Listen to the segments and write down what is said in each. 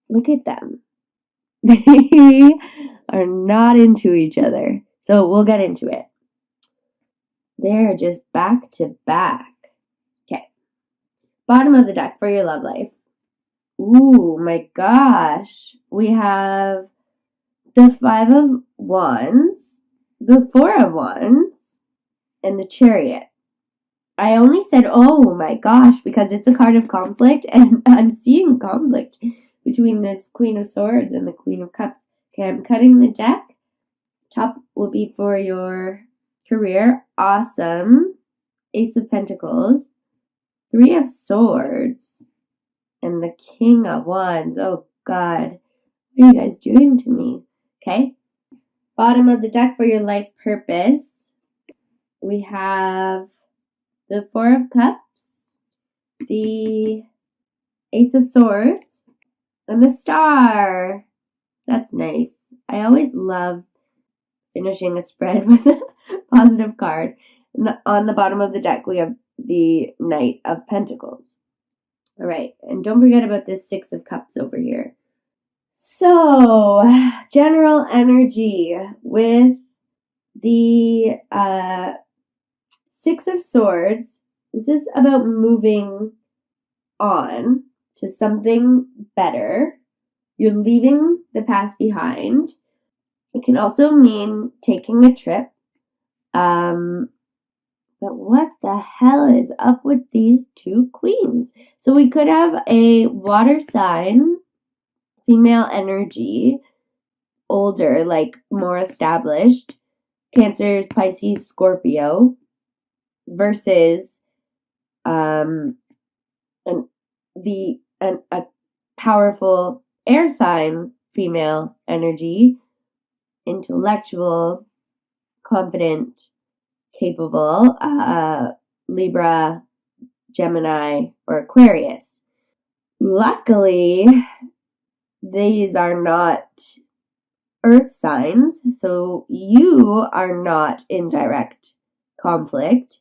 Look at them. They are not into each other. So we'll get into it. They're just back to back. Okay. Bottom of the deck for your love life. Ooh, my gosh. We have the 5 of Wands, the 4 of Wands, and the Chariot. I only said, oh my gosh, because it's a card of conflict, and I'm seeing conflict between this Queen of Swords and the Queen of Cups. Okay, I'm cutting the deck. Top will be for your career. Awesome. Ace of Pentacles. 3 of Swords. And the King of Wands. Oh, God. What are you guys doing to me? Okay. Bottom of the deck for your life purpose. We have the 4 of Cups, the Ace of Swords, and the Star. That's nice. I always love finishing a spread with a positive card. And on the bottom of the deck, we have the Knight of Pentacles. All right, and don't forget about this 6 of Cups over here. So, general energy with the 6 of Swords. This is about moving on to something better. You're leaving the past behind. It can also mean taking a trip. But what the hell is up with these two queens? So we could have a water sign, female energy, older, like more established, Cancers, Pisces, Scorpio, versus a powerful air sign, female energy, intellectual, confident, capable, Libra, Gemini, or Aquarius. Luckily, these are not earth signs, so you are not in direct conflict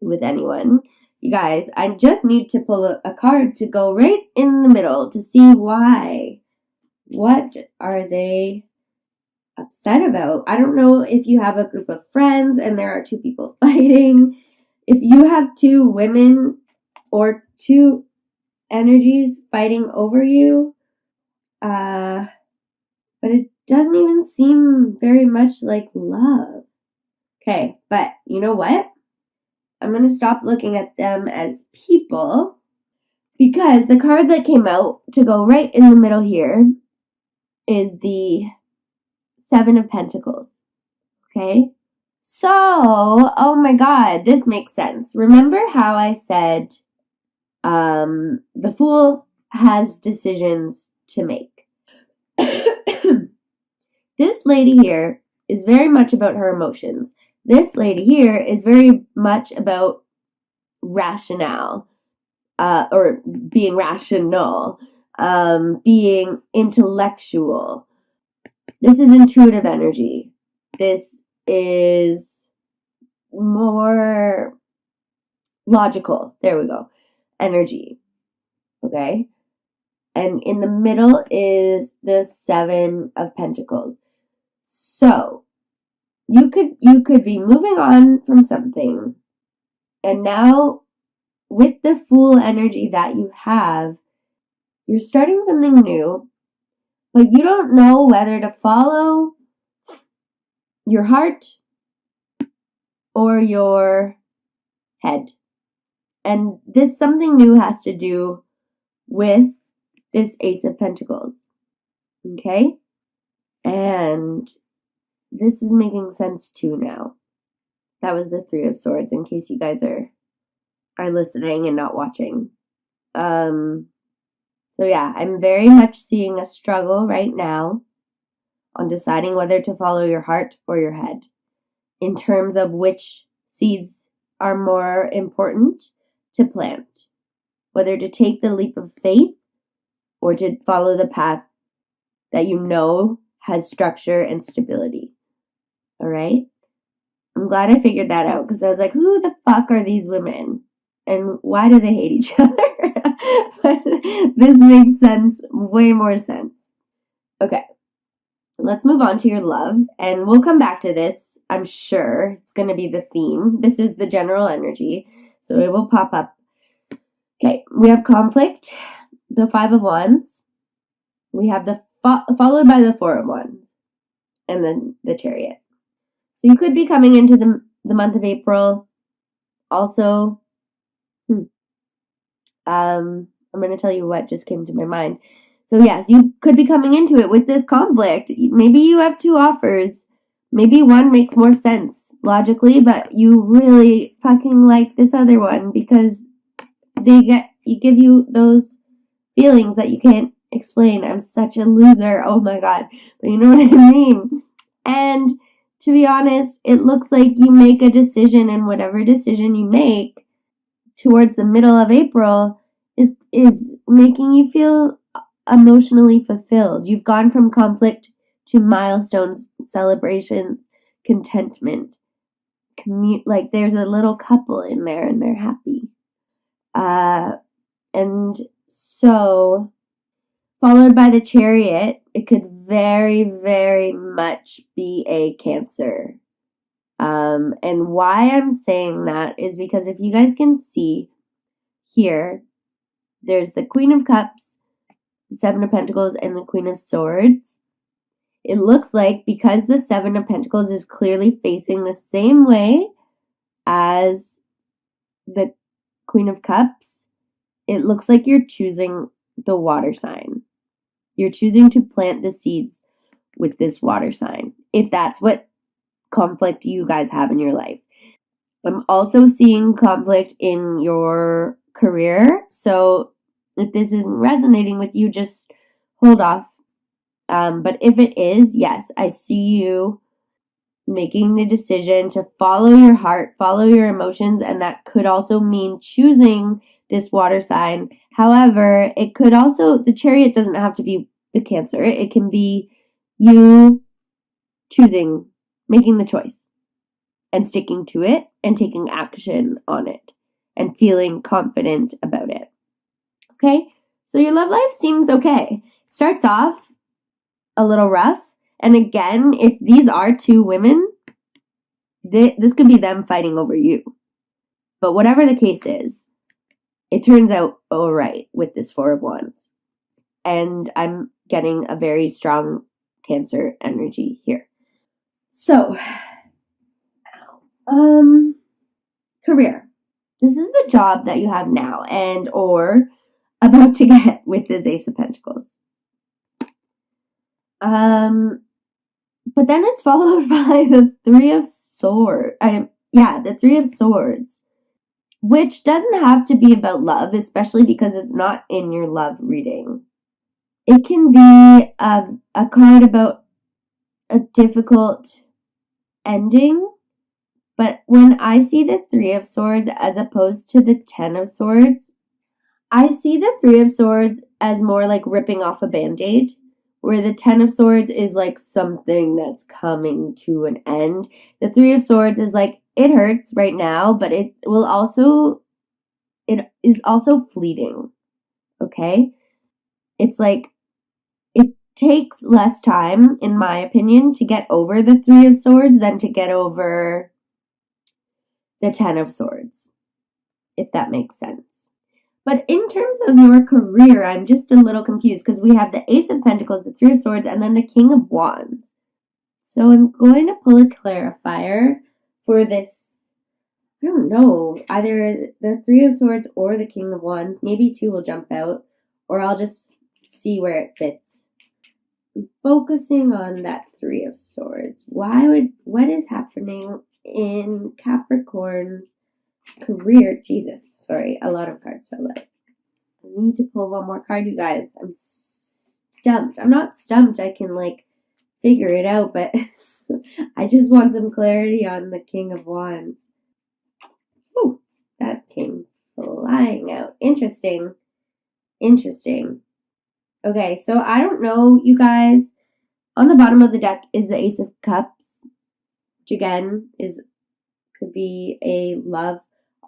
with anyone. You guys, I just need to pull a card to go right in the middle to see why. What are they upset about? I don't know if you have a group of friends and there are two people fighting. If you have two women or two energies fighting over you, but it doesn't even seem very much like love. Okay, but you know what? I'm going to stop looking at them as people because the card that came out to go right in the middle here is the 7 of Pentacles. Okay? So, oh my God, this makes sense. Remember how I said the Fool has decisions to make? This lady here is very much about her emotions. This lady here is very much about rationale, or being rational, being intellectual. This is intuitive energy. This is more logical. There we go. Energy. Okay? And in the middle is the 7 of Pentacles. So, you could be moving on from something, and now with the Fool energy that you have, you're starting something new, but you don't know whether to follow your heart or your head. And this something new has to do with this Ace of Pentacles. Okay? And this is making sense too now. That was the 3 of Swords, in case you guys are listening and not watching. So yeah, I'm very much seeing a struggle right now on deciding whether to follow your heart or your head in terms of which seeds are more important to plant, whether to take the leap of faith or to follow the path that you know has structure and stability. All right? I'm glad I figured that out because I was like, who the fuck are these women? And why do they hate each other? But this makes sense, way more sense. Okay, let's move on to your love, and we'll come back to this. I'm sure it's going to be the theme. This is the general energy, so it will pop up. Okay, we have conflict, the Five of Wands. We have the followed by the Four of Wands, and then the Chariot. So you could be coming into the month of April. Also, I'm going to tell you what just came to my mind. So yes, you could be coming into it with this conflict. Maybe you have two offers. Maybe one makes more sense logically, but you really fucking like this other one because you give you those feelings that you can't explain. I'm such a loser. Oh my god. But you know what I mean? And to be honest, it looks like you make a decision, and whatever decision you make towards the middle of April is making you feel emotionally fulfilled. You've gone from conflict to milestones, celebrations, contentment. Like there's a little couple in there and they're happy. And so, followed by the Chariot, it could very, very much be a Cancer. And why I'm saying that is because if you guys can see here, there's the Queen of Cups, the Seven of Pentacles, and the Queen of Swords. It looks like because the Seven of Pentacles is clearly facing the same way as the Queen of Cups, it looks like you're choosing the water sign. You're choosing to plant the seeds with this water sign, if that's what conflict you guys have in your life. I'm also seeing conflict in your career, so if this isn't resonating with you, just hold off. But if it is, yes, I see you making the decision to follow your heart, follow your emotions, and that could also mean choosing this water sign. However, it could also, the Chariot doesn't have to be the Cancer. It can be you choosing, making the choice and sticking to it and taking action on it and feeling confident about it. Okay, so your love life seems okay. Starts off a little rough. And again, if these are two women, this could be them fighting over you. But whatever the case is, it turns out all right with this Four of Wands. And I'm getting a very strong Cancer energy here. So, career. This is the job that you have now and or about to get with this Ace of Pentacles. But then it's followed by the Three of Swords. The Three of Swords, which doesn't have to be about love, especially because it's not in your love reading. It can be a card about a difficult ending, but when I see the Three of Swords as opposed to the Ten of Swords, I see the Three of Swords as more like ripping off a band-aid, where the Ten of Swords is like something that's coming to an end. The Three of Swords is like, it hurts right now, but it is also fleeting. Okay? It's like, it takes less time, in my opinion, to get over the Three of Swords than to get over the Ten of Swords, if that makes sense. But in terms of your career, I'm just a little confused because we have the Ace of Pentacles, the Three of Swords, and then the King of Wands. So I'm going to pull a clarifier for this. I don't know, either the Three of Swords or the King of Wands. Maybe two will jump out, or I'll just see where it fits. I'm focusing on that Three of Swords. What is happening in Capricorn's career? Jesus, sorry, a lot of cards fell out. I need to pull one more card, you guys. I'm stumped. I'm not stumped. I can figure it out, but I just want some clarity on the King of Wands. Ooh, that came flying out. Interesting. Okay, so I don't know, you guys. On the bottom of the deck is the Ace of Cups, which again could be a love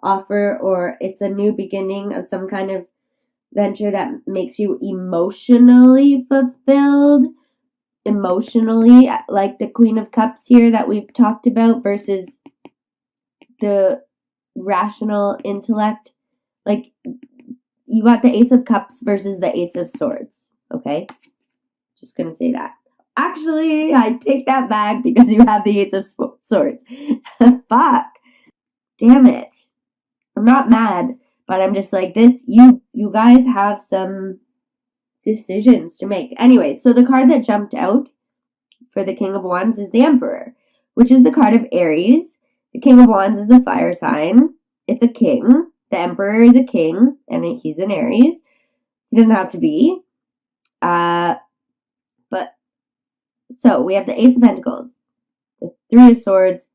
offer, or it's a new beginning of some kind of venture that makes you emotionally fulfilled, emotionally, like the Queen of Cups here that we've talked about, versus the rational intellect. Like, you got the Ace of Cups versus the Ace of Swords, okay? Just gonna say that. Actually, I take that back because you have the Ace of Swords. Fuck. Damn it. I'm not mad, but I'm just like, this, you guys have some decisions to make. Anyway, so the card that jumped out for the King of Wands is the Emperor, which is the card of Aries. The King of Wands is a fire sign. It's a king. The Emperor is a king, and he's an Aries. He doesn't have to be. But, so we have the Ace of Pentacles, the Three of Swords,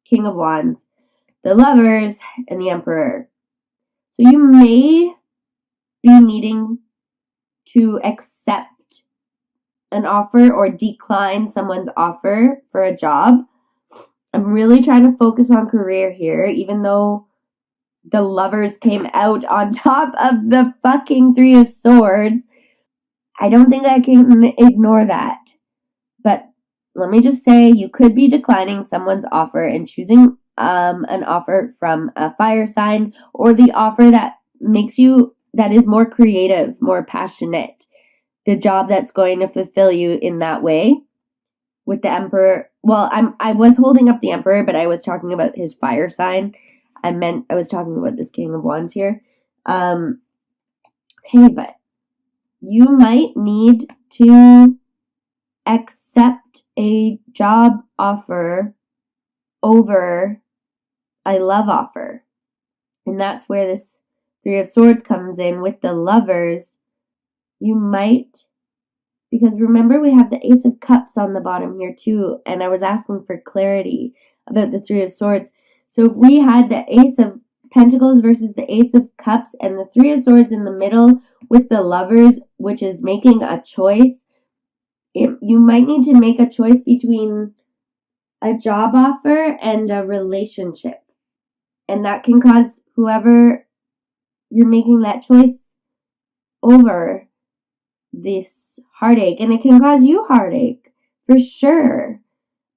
King of Wands, the Lovers, and the Emperor. So you may be needing to accept an offer or decline someone's offer for a job. I'm really trying to focus on career here, even though the Lovers came out on top of the fucking Three of Swords. I don't think I can ignore that. But let me just say, you could be declining someone's offer and choosing an offer from a fire sign, or the offer that makes you, that is more creative, more passionate. The job that's going to fulfill you in that way. With the Emperor, well, I was holding up the Emperor, but I was talking about his fire sign. I was talking about this King of Wands here. Okay, but you might need to accept a job offer over a love offer. And that's where this Three of Swords comes in with the Lovers. You might, because remember we have the Ace of Cups on the bottom here too, and I was asking for clarity about the Three of Swords. So if we had the Ace of Pentacles versus the Ace of Cups and the Three of Swords in the middle with the Lovers, which is making a choice, you might need to make a choice between a job offer and a relationship. And that can cause whoever you're making that choice over this heartache. And it can cause you heartache, for sure.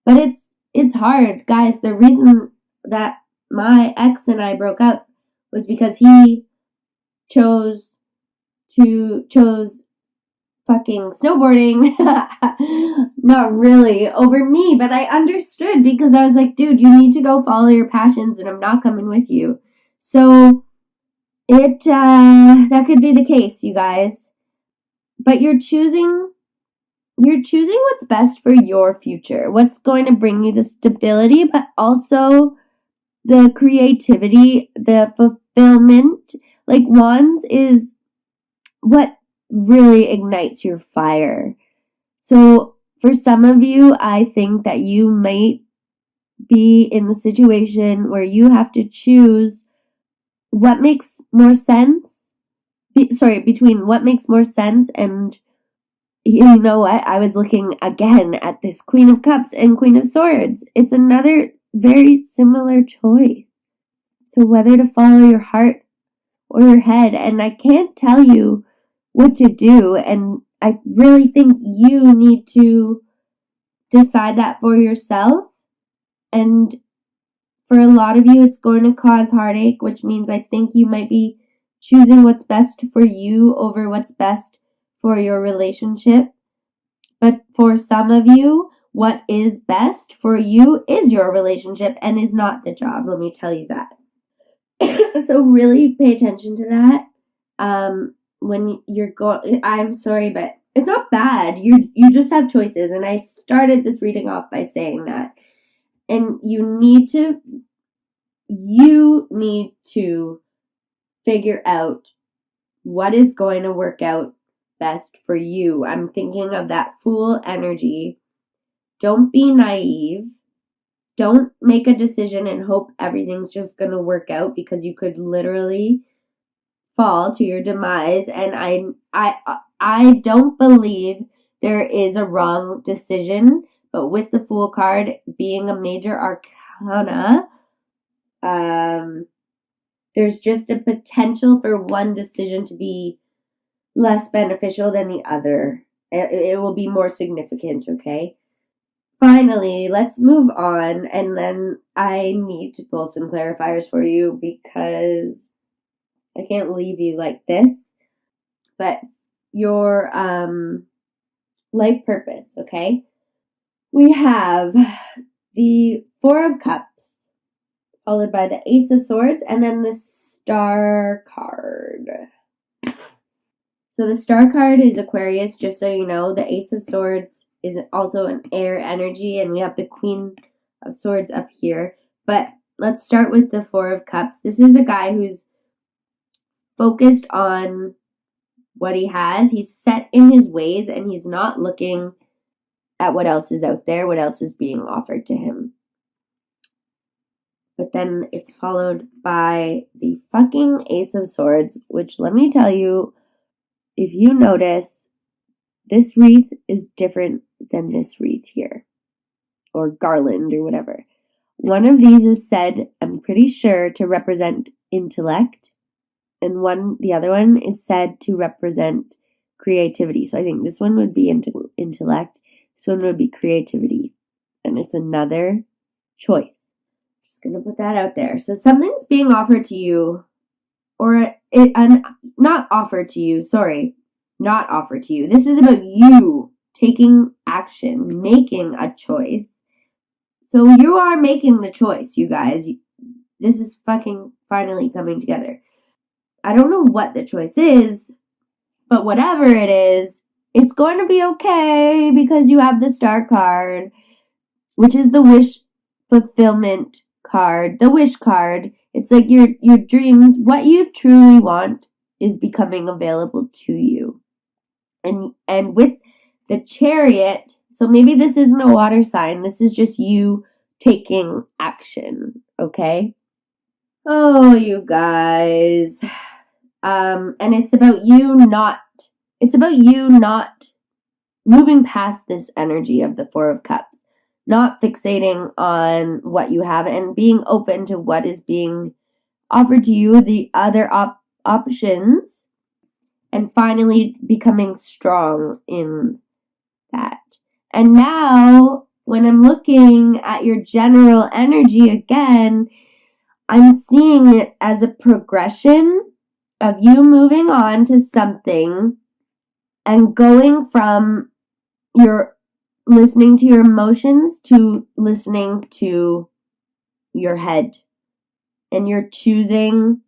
But it's hard. Guys, the reason that my ex and I broke up was because he chose fucking snowboarding. Not really over me, but I understood because I was like, dude, you need to go follow your passions and I'm not coming with you. So that could be the case, you guys. But you're choosing what's best for your future. What's going to bring you the stability, but also the creativity, the fulfillment. Like, Wands is what really ignites your fire. So for some of you, I think that you might be in the situation where you have to choose what makes more sense. Between what makes more sense and, you know what? I was looking again at this Queen of Cups and Queen of Swords. It's another very similar choice. So whether to follow your heart or your head, and I can't tell you what to do, and I really think you need to decide that for yourself. And for a lot of you, it's going to cause heartache, which means I think you might be choosing what's best for you over what's best for your relationship. But for some of you, what is best for you is your relationship and is not the job. Let me tell you that. So really pay attention to that. When you're going, I'm sorry, but it's not bad. You just have choices. And I started this reading off by saying that. And you need to figure out what is going to work out best for you. I'm thinking of that Fool energy. Don't be naive. Don't make a decision and hope everything's just going to work out, because you could literally fall to your demise. And I don't believe there is a wrong decision, but with the Fool card being a major arcana, there's just a potential for one decision to be less beneficial than the other. It will be more significant, okay? Finally, let's move on, and then I need to pull some clarifiers for you because I can't leave you like this. But your life purpose, okay? We have the Four of Cups, followed by the Ace of Swords, and then the Star card. So the Star card is Aquarius, just so you know. The Ace of Swords is also an air energy, and we have the Queen of Swords up here. But let's start with the Four of Cups. This is a guy who's focused on what he has. He's set in his ways, and he's not looking at what else is out there, what else is being offered to him. But then it's followed by the fucking Ace of Swords, which, let me tell you, if you notice, this wreath is different than this wreath here, or garland, or whatever. One of these is said, I'm pretty sure, to represent intellect, and the other one is said to represent creativity. So I think this one would be intellect, this one would be creativity, and it's another choice. Just gonna put that out there. So something's being offered to you, or not offered to you. This is about you taking action, making a choice. So you are making the choice, you guys. This is fucking finally coming together. I don't know what the choice is, but whatever it is, it's going to be okay because you have the Star card, which is the wish fulfillment card, the wish card. It's like your dreams, what you truly want is becoming available to you. And with the Chariot, so maybe this isn't a water sign, this is just you taking action, okay? Oh, you guys. And it's about you not moving past this energy of the Four of Cups, not fixating on what you have and being open to what is being offered to you, the other options, and finally becoming strong in that. And now, when I'm looking at your general energy again, I'm seeing it as a progression of you moving on to something and going from your listening to your emotions to listening to your head. And you're choosing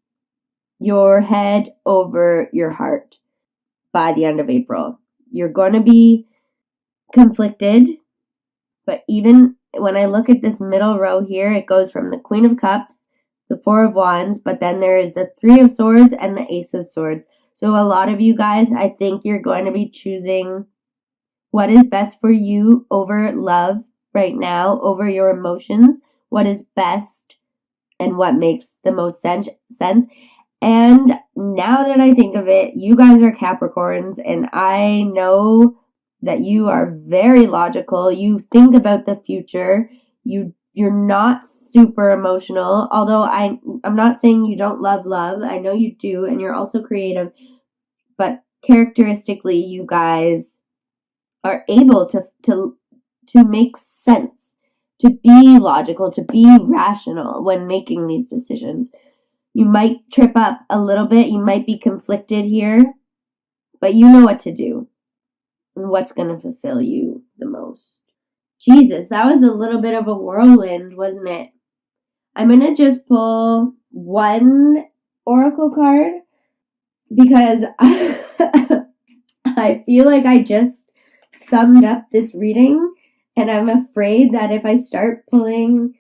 your head over your heart by the end of April. You're going to be conflicted, but even when I look at this middle row here, it goes from the Queen of Cups, the Four of Wands, but then there is the Three of Swords and the Ace of Swords. So a lot of you guys, I think you're going to be choosing what is best for you over love right now, over your emotions, what is best and what makes the most sense. And now that I think of it, you guys are Capricorns, and I know that you are very logical. You think about the future. You're not super emotional, although I'm not saying you don't love love. I know you do, and you're also creative. But characteristically, you guys are able to make sense, to be logical, to be rational when making these decisions. You might trip up a little bit. You might be conflicted here, but you know what to do and what's going to fulfill you the most. Jesus, that was a little bit of a whirlwind, wasn't it? I'm going to just pull one oracle card because I feel like I just summed up this reading, and I'm afraid that if I start pulling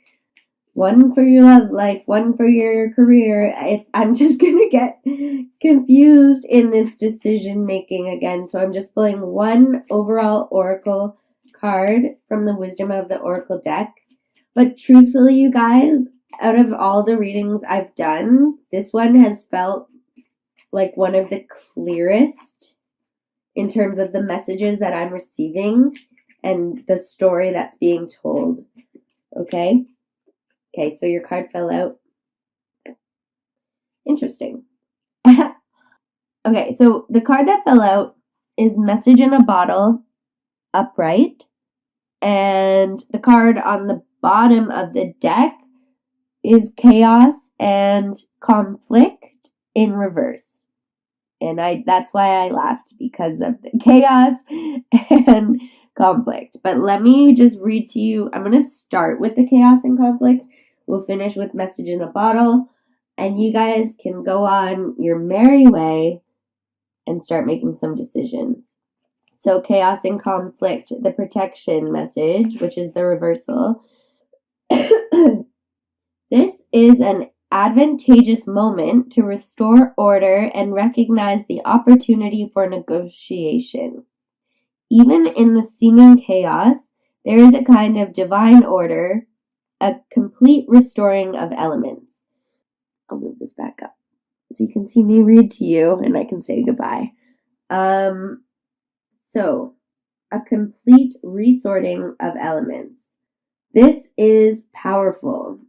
one for your love life, one for your career, I'm just going to get confused in this decision making again. So I'm just pulling one overall oracle card from the Wisdom of the Oracle deck. But truthfully, you guys, out of all the readings I've done, this one has felt like one of the clearest in terms of the messages that I'm receiving and the story that's being told. Okay? Okay, so your card fell out. Interesting. Okay, so the card that fell out is Message in a Bottle, upright. And the card on the bottom of the deck is Chaos and Conflict in reverse. And that's why I laughed, because of the chaos and conflict. But let me just read to you. I'm going to start with the chaos and conflict. We'll finish with Message in a Bottle. And you guys can go on your merry way and start making some decisions. So chaos and conflict, the protection message, which is the reversal. This is an advantageous moment to restore order and recognize the opportunity for negotiation. Even in the seeming chaos, there is a kind of divine order, a complete restoring of elements. I'll move this back up so you can see me read to you and I can say goodbye. So, a complete resorting of elements. This is powerful.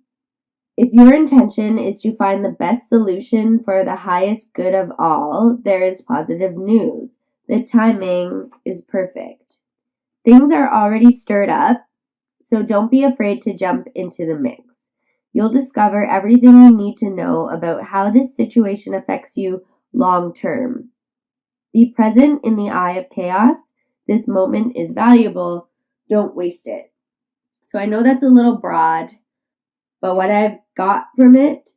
If your intention is to find the best solution for the highest good of all, there is positive news. The timing is perfect. Things are already stirred up, so don't be afraid to jump into the mix. You'll discover everything you need to know about how this situation affects you long term. Be present in the eye of chaos. This moment is valuable. Don't waste it. So I know that's a little broad, but what I've got from it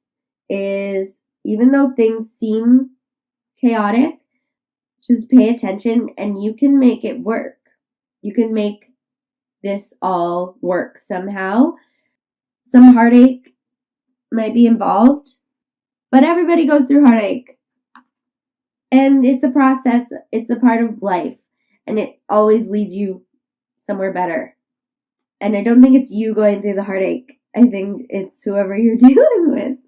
is, even though things seem chaotic, just pay attention and you can make it work. You can make this all work somehow. Some heartache might be involved, but everybody goes through heartache. And it's a process. It's a part of life. And it always leads you somewhere better. And I don't think it's you going through the heartache. I think it's whoever you're dealing with.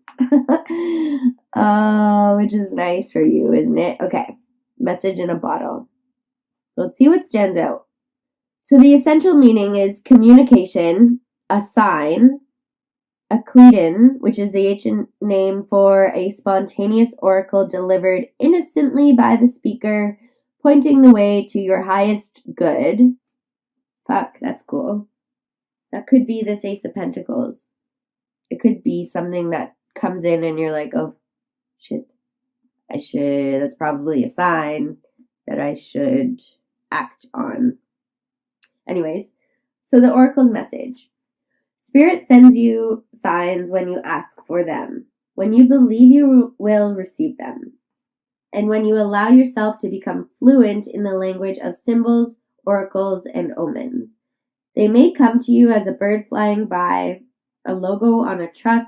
Which is nice for you, isn't it? Okay. Message in a Bottle. Let's see what stands out. So the essential meaning is communication, a sign, a Cleton, which is the ancient name for a spontaneous oracle delivered innocently by the speaker, pointing the way to your highest good. Fuck, that's cool. That could be this Ace of Pentacles. It could be something that comes in and you're like, oh, shit. That's probably a sign that I should act on. Anyways, so the oracle's message. Spirit sends you signs when you ask for them, when you believe you will receive them, and when you allow yourself to become fluent in the language of symbols, oracles, and omens. They may come to you as a bird flying by, a logo on a truck,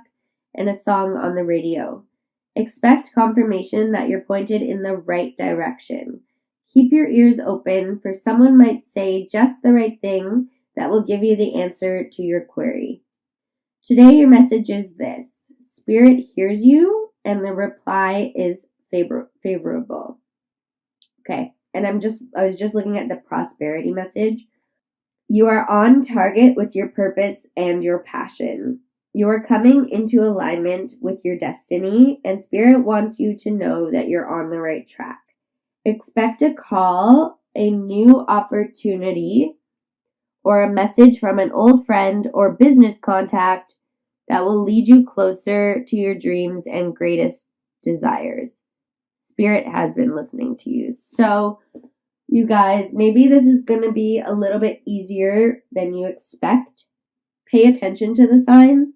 and a song on the radio. Expect confirmation that you're pointed in the right direction. Keep your ears open, for someone might say just the right thing that will give you the answer to your query. Today, your message is this. Spirit hears you, and the reply is favorable. Okay, and I was just looking at the prosperity message. You are on target with your purpose and your passion. You are coming into alignment with your destiny, and Spirit wants you to know that you're on the right track. Expect a call, a new opportunity, or a message from an old friend or business contact that will lead you closer to your dreams and greatest desires. Spirit has been listening to you. So, you guys, maybe this is going to be a little bit easier than you expect. Pay attention to the signs.